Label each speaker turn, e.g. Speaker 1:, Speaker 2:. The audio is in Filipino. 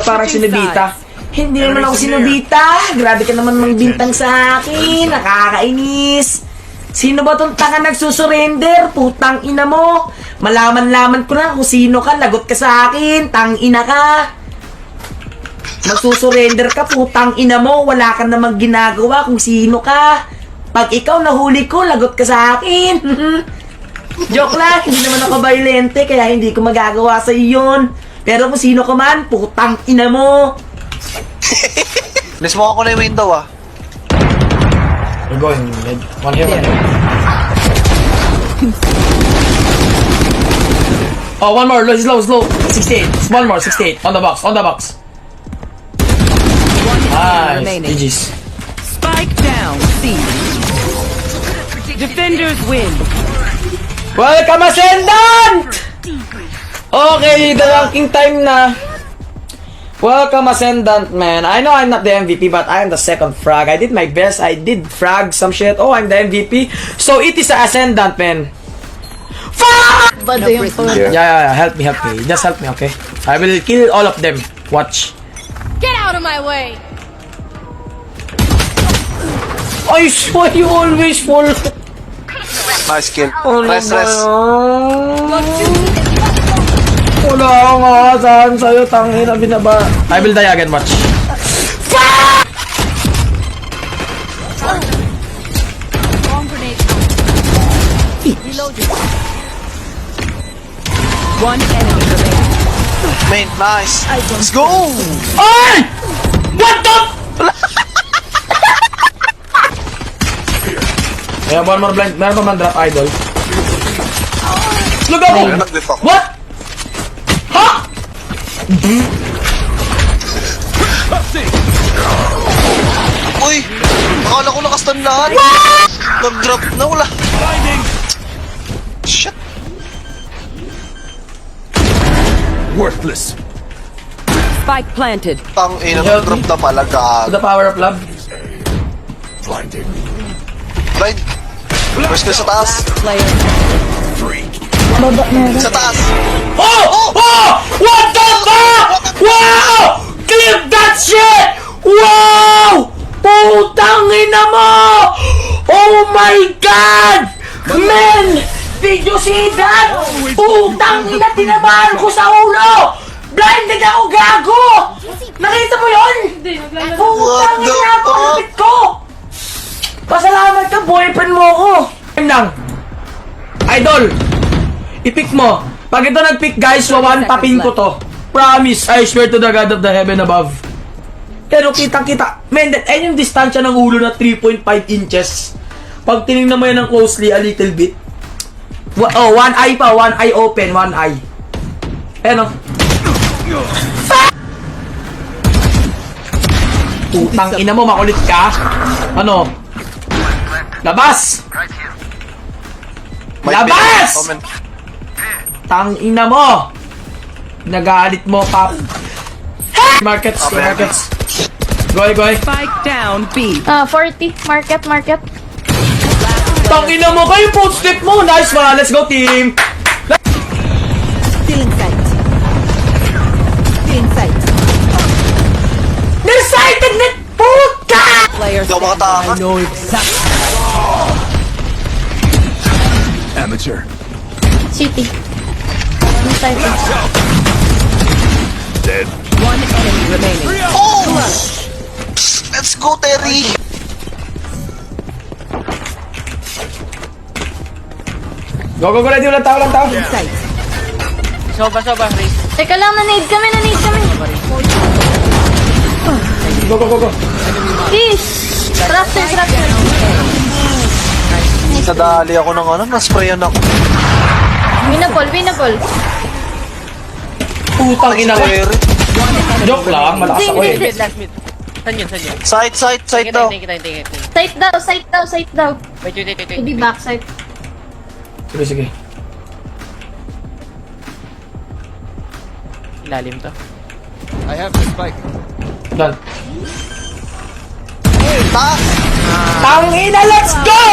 Speaker 1: parang sinubita. Hindi naman ako sinubita. Grabe ka naman magbintang sa akin. Nakakainis. Sino ba tong taka nagsusurrender? Putang ina mo. Malaman-laman ko na kung sino ka. Lagot ka sa akin. Tang ina ka. Magsusurrender ka. Putang ina mo. Wala ka namang ginagawa kung sino ka. Pag ikaw nahuli ko, lagot ka sa akin. Joke lang. Hindi naman ako violente. Kaya hindi ko magagawa sa yun. Pero kung sino ka man, putang ina mo.
Speaker 2: Nismo ako na yung window ah.
Speaker 1: We're going mid. One here, one here. Oh, one more. Slow, slow. 68. One more, 68. On the box, on the box. Nice. GG's.
Speaker 3: Spike down, C. Defenders win.
Speaker 1: Welcome, Ascendant! Okay, the ranking time na. Welcome, Ascendant, man. I know I'm not the MVP, but I am the second frag. I did my best. I did frag some shit. Oh, I'm the MVP. So, it is the Ascendant, man. Fuck! Yeah. Help me. Just help me, okay? I will kill all of them. Watch.
Speaker 4: Get out of my way!
Speaker 1: I swear you always fall.
Speaker 2: Nice kill.
Speaker 1: Oh,
Speaker 2: Rest.
Speaker 1: Wala akong aasahan sa'yo, tangin na binaba. I will die again, watch.
Speaker 4: Bomb grenade. Reloading.
Speaker 3: One enemy remaining.
Speaker 2: Main, nice. Let's go!
Speaker 1: Ay! What the? Kaya one more blind. Meron pa man drop idol. Look ako!
Speaker 2: Nag-whiff ako.
Speaker 1: What? Ha?
Speaker 2: Uy! Akala ko nakastan lahat. Nag-drop na wala. Shit.
Speaker 5: Worthless.
Speaker 3: Spike planted.
Speaker 2: Tang ina, nag-drop na pala gag.
Speaker 1: The power of love.
Speaker 5: Blinding.
Speaker 2: Blind. First kill sa taas.
Speaker 3: Player.
Speaker 2: Sa taas.
Speaker 1: Oh! Oh! What the fuck? Wow! Clip that shit! Wow! Putang ina mo! Oh my God! Man! Did you see that? Putang ina, tinabahan ko sa ulo! Blinded ako, gago! Nakita mo yun? Putang
Speaker 2: What the
Speaker 1: ina ako,
Speaker 2: fuck?
Speaker 1: lapit ko! Pasalamat ka, boyfriend mo ako! Time lang. Idol! I-pick mo. Pag ito nag-pick, guys, wawan papin ko to. Promise, I swear to the God of the heaven above. Pero kitang-kita. Men, ayun yung distansya ng ulo na 3.5 inches. Pag tinignan mo yan ng closely, a little bit. Oh, one eye pa. One eye open. One eye. Ayan o. Putang ina mo, makulit ka. Ano? Labas! Labas!
Speaker 2: Comment.
Speaker 1: Tang ina mo! Nagalit mo, pap. Markets. Goy.
Speaker 3: Spike down, B.
Speaker 4: 40. Market.
Speaker 1: Tang ina mo kayo, footstep mo. Nice one. Let's go, team.
Speaker 3: Still in sight.
Speaker 1: They're sighted net. Puta!
Speaker 3: Player
Speaker 2: Hindi ako makataka.
Speaker 1: know exactly.
Speaker 5: Amateur.
Speaker 4: City. Inside.
Speaker 5: Dead.
Speaker 3: One enemy remaining.
Speaker 2: Oh! Let's go, Terry!
Speaker 1: Go. Ready, walang tao.
Speaker 3: Sight.
Speaker 6: Soba, Riz.
Speaker 4: Teka lang, nanade kami.
Speaker 1: Go.
Speaker 4: Kiss! Raptors.
Speaker 2: Nadali ako ng ano, nasprayan ako.
Speaker 4: Winnable.
Speaker 1: Putang ina mo.
Speaker 2: Terry.
Speaker 1: Joke lang, malakas ako eh.
Speaker 6: Last mid. Saan yun?
Speaker 2: Side daw.
Speaker 6: Tingin.
Speaker 4: Site daw.
Speaker 6: Wait.
Speaker 4: Hindi backside.
Speaker 1: Sige.
Speaker 6: Ilalim to.
Speaker 5: I have the spike.
Speaker 1: Done.
Speaker 2: Taas!
Speaker 1: Tang ina, let's go!